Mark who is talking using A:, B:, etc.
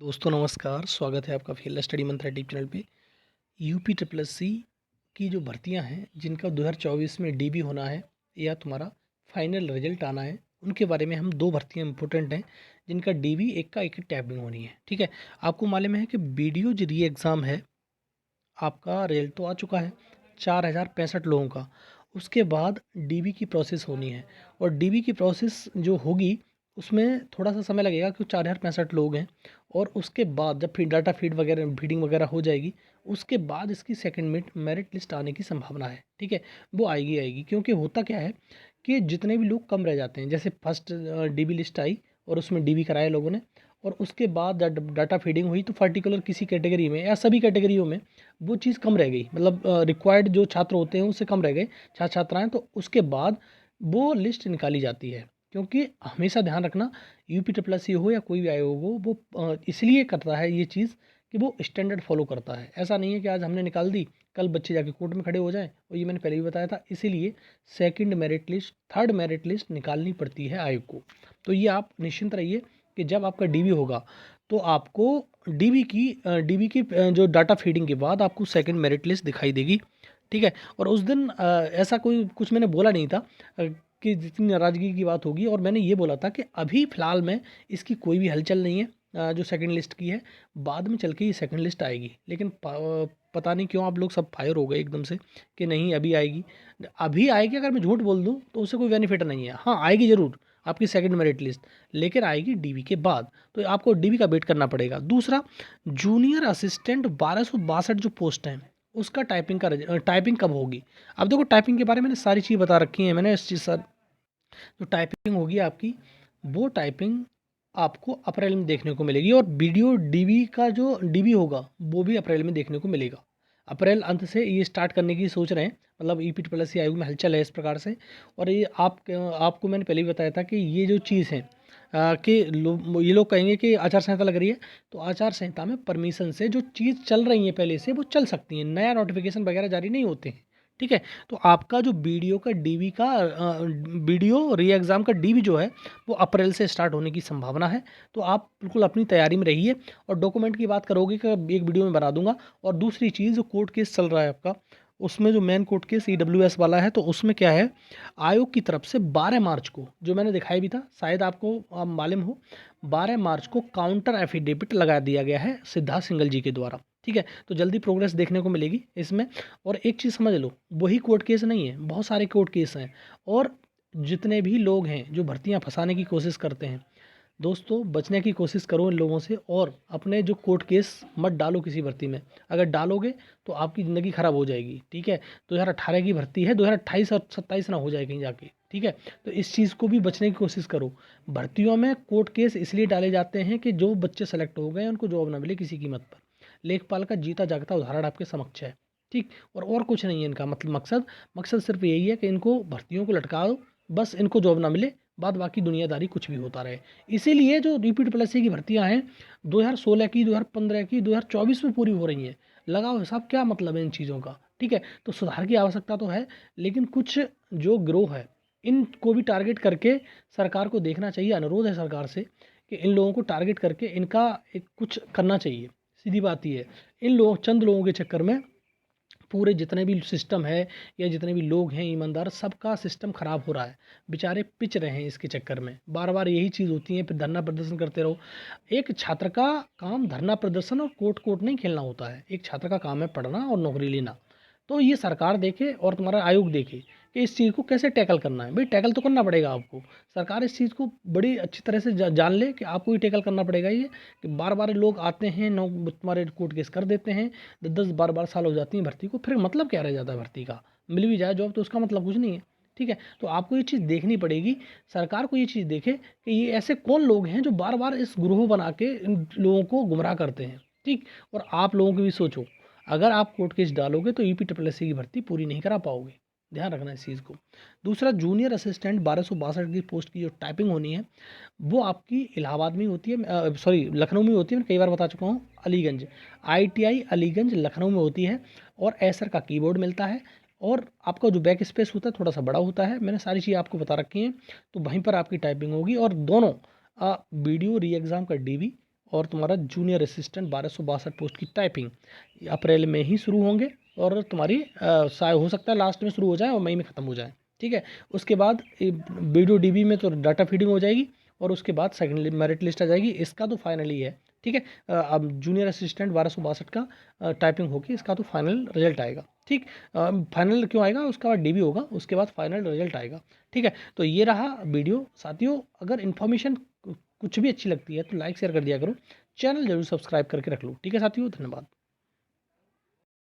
A: दोस्तों नमस्कार, स्वागत है आपका फील्ड स्टडी मंत्रा यूट्यूब चैनल पे। यूपी ट्रिपल एस सी की जो भर्तियां हैं जिनका 2024 में डीबी होना है या तुम्हारा फाइनल रिजल्ट आना है, उनके बारे में हम दो भर्तियां इंपॉर्टेंट हैं जिनका डीबी एक टैबिंग होनी है। ठीक है, आपको मालूम है कि वीडियो जो री एग्ज़ाम है आपका रिजल्ट तो आ चुका है 4065 लोगों का। उसके बाद डीबी की प्रोसेस होनी है और डीबी की प्रोसेस जो होगी उसमें थोड़ा सा समय लगेगा क्योंकि 4065 लोग हैं। और उसके बाद जब फिर डाटा फीड वगैरह फीडिंग वगैरह हो जाएगी उसके बाद इसकी सेकंड मेरिट लिस्ट आने की संभावना है। ठीक है, वो आएगी आएगी क्योंकि होता क्या है कि जितने भी लोग कम रह जाते हैं, जैसे फर्स्ट डीबी लिस्ट आई और उसमें डीबी कराया लोगों ने, और उसके बाद डाटा फीडिंग हुई तो पर्टिकुलर किसी कैटेगरी में या सभी कैटेगरियों में वो चीज़ कम रह गई, मतलब रिक्वायर्ड जो छात्र होते हैं उससे कम रह गए छात्र छात्राएं, तो उसके बाद वो लिस्ट निकाली जाती है। क्योंकि हमेशा ध्यान रखना, यूपी ट्रिपल एस सी हो या कोई भी आयोग हो, वो इसलिए करता है ये चीज़ कि वो स्टैंडर्ड फॉलो करता है। ऐसा नहीं है कि आज हमने निकाल दी कल बच्चे जाके कोर्ट में खड़े हो जाएं, और ये मैंने पहले भी बताया था। इसीलिए second merit list, third merit list निकालनी पड़ती है आयोग को। तो ये आप निश्चिंत रहिए कि जब आपका डीबी होगा तो आपको डीबी की जो डाटा फीडिंग के बाद आपको सेकंड मेरिट लिस्ट दिखाई देगी। ठीक है, और उस दिन ऐसा कोई कुछ मैंने बोला नहीं था कि जितनी नाराज़गी की बात होगी, और मैंने ये बोला था कि अभी फ़िलहाल में इसकी कोई भी हलचल नहीं है जो सेकंड लिस्ट की है। बाद में चल के ये सेकंड लिस्ट आएगी, लेकिन पता नहीं क्यों आप लोग सब फायर हो गए एकदम से कि नहीं अभी आएगी। अभी आएगी अगर मैं झूठ बोल दूँ तो उससे कोई बेनिफिट नहीं है। हाँ, आएगी ज़रूर आपकी सेकंड मेरिट लिस्ट, लेकिन आएगी डीबी के बाद, तो आपको डीबी का वेट करना पड़ेगा। दूसरा, जूनियर असिस्टेंट 1262 जो पोस्ट हैं उसका टाइपिंग कब होगी। अब देखो, टाइपिंग के बारे में मैंने सारी चीज़ बता रखी है, मैंने इस चीज़ सर जो टाइपिंग होगी आपकी, वो टाइपिंग आपको अप्रैल में देखने को मिलेगी, और वीडियो डीबी का जो डीबी होगा वो भी अप्रैल में देखने को मिलेगा। अप्रैल अंत से ये स्टार्ट करने की सोच रहे हैं, मतलब ईपी ट्रिपल एस आयोग में हलचल है इस प्रकार से। और ये आपको मैंने पहले भी बताया था कि ये जो चीज़ है कि ये लोग कहेंगे कि आचार संहिता लग रही है, तो आचार संहिता में परमिशन से जो चीज़ चल रही है पहले से वो चल सकती हैं, नया नोटिफिकेशन वगैरह जारी नहीं होते हैं। ठीक है, तो आपका जो वीडियो री एग्ज़ाम का डीबी जो है वो अप्रैल से स्टार्ट होने की संभावना है। तो आप बिल्कुल अपनी तैयारी में रहिए, और डॉक्यूमेंट की बात करोगे कि एक वीडियो में बना दूंगा। और दूसरी चीज़, जो कोर्ट केस चल रहा है आपका, उसमें जो मेन कोर्ट केस EWS वाला है, तो उसमें क्या है, आयोग की तरफ से 12 मार्च को, जो मैंने दिखाया भी था, शायद आपको मालूम हो, 12 मार्च को काउंटर एफिडेविट लगा दिया गया है सिद्धार्थ सिंघल जी के द्वारा। ठीक है, तो जल्दी प्रोग्रेस देखने को मिलेगी इसमें। और एक चीज़ समझ लो, वही कोर्ट केस नहीं है, बहुत सारे कोर्ट केस हैं। और जितने भी लोग हैं जो भर्तियां फंसाने की कोशिश करते हैं, दोस्तों बचने की कोशिश करो इन लोगों से, और अपने जो कोर्ट केस मत डालो किसी भर्ती में। अगर डालोगे तो आपकी ज़िंदगी ख़राब हो जाएगी। ठीक है, 2018 की भर्ती है, 2028 और 27 ना हो जाए कहीं जाके। ठीक है, तो इस चीज़ को भी बचने की कोशिश करो। भर्तियों में कोर्ट केस इसलिए डाले जाते हैं कि जो बच्चे सेलेक्ट हो गए उनको जॉब ना मिले किसी कीमत पर। लेखपाल का जीता जागता उदाहरण आपके समक्ष है। ठीक, और कुछ नहीं है इनका मतलब मकसद सिर्फ यही है कि इनको भर्तियों को लटका दो, बस इनको जॉब ना मिले, बाद बाकी दुनियादारी कुछ भी होता रहे। इसीलिए जो रिपीट प्लस की भर्तियां हैं 2016 की, 2015 की, 2024 में पूरी हो रही हैं। लगाओ हिसाब, क्या मतलब है इन चीज़ों का। ठीक है, तो सुधार की आवश्यकता तो है, लेकिन कुछ जो गिरोह है इनको भी टारगेट करके सरकार को देखना चाहिए। अनुरोध है सरकार से कि इन लोगों को टारगेट करके इनका एक कुछ करना चाहिए। सीधी बात ही है, इन लोगों चंद लोगों के चक्कर में पूरे जितने भी सिस्टम है या जितने भी लोग हैं ईमानदार, सबका सिस्टम ख़राब हो रहा है। बेचारे पिच रहे हैं इसके चक्कर में, बार बार यही चीज़ होती है, फिर धरना प्रदर्शन करते रहो। एक छात्र का काम धरना प्रदर्शन और कोर्ट कोर्ट नहीं खेलना होता है। एक छात्र का काम है पढ़ना और नौकरी लेना। तो ये सरकार देखे और तुम्हारा आयोग देखे कि इस चीज़ को कैसे टैकल करना है। भाई टैकल तो करना पड़ेगा आपको। सरकार इस चीज़ को बड़ी अच्छी तरह से जान ले कि आपको ही टैकल करना पड़ेगा ये, कि बार बार लोग आते हैं, तुम्हारे कोर्ट केस कर देते हैं, 10-10 12 12 साल हो जाती है भर्ती को, फिर मतलब क्या रह जाता है भर्ती का। मिल भी जाए जॉब तो उसका मतलब कुछ नहीं है। ठीक है, तो आपको ये चीज़ देखनी पड़ेगी, सरकार को ये चीज़ देखे कि ये ऐसे कौन लोग हैं जो बार बार इस ग्रोह बना के इन लोगों को गुमराह करते हैं। ठीक, और आप लोगों की भी सोचो, अगर आप कोर्ट केस डालोगे तो यूपी ट्रिपल एस सी की भर्ती पूरी नहीं करा पाओगे। ध्यान रखना इस चीज़ को। दूसरा, जूनियर असिस्टेंट 1262 की पोस्ट की जो टाइपिंग होनी है वो आपकी इलाहाबाद में होती है, सॉरी लखनऊ में होती है। मैं कई बार बता चुका हूँ, अलीगंज, ITI अलीगंज लखनऊ में होती है। और एसर का कीबोर्ड मिलता है, और आपका जो बैक स्पेस होता है थोड़ा सा बड़ा होता है। मैंने सारी चीज़ें आपको बता रखी हैं, तो वहीं पर आपकी टाइपिंग होगी। और दोनों वीडियो री एग्ज़ाम का DB और तुम्हारा जूनियर असिस्टेंट 1262 पोस्ट की टाइपिंग अप्रैल में ही शुरू होंगे और तुम्हारी हो सकता है लास्ट में शुरू हो जाए और मई में ख़त्म हो जाए। ठीक है, उसके बाद वीडियो डीबी में तो डाटा फीडिंग हो जाएगी और उसके बाद सेकंड मेरिट लिस्ट आ जाएगी। इसका तो फाइनली है। ठीक है, अब जूनियर असिस्टेंट 1262 का टाइपिंग होगी, इसका तो फाइनल रिजल्ट आएगा। ठीक, फाइनल क्यों आएगा, उसके बाद डीबी होगा, उसके बाद फाइनल रिजल्ट आएगा। ठीक है, तो ये रहा वीडियो साथियों। अगर इन्फॉर्मेशन कुछ भी अच्छी लगती है तो लाइक शेयर कर दिया करो, चैनल जरूर सब्सक्राइब करके रख लो। ठीक है साथियों, धन्यवाद।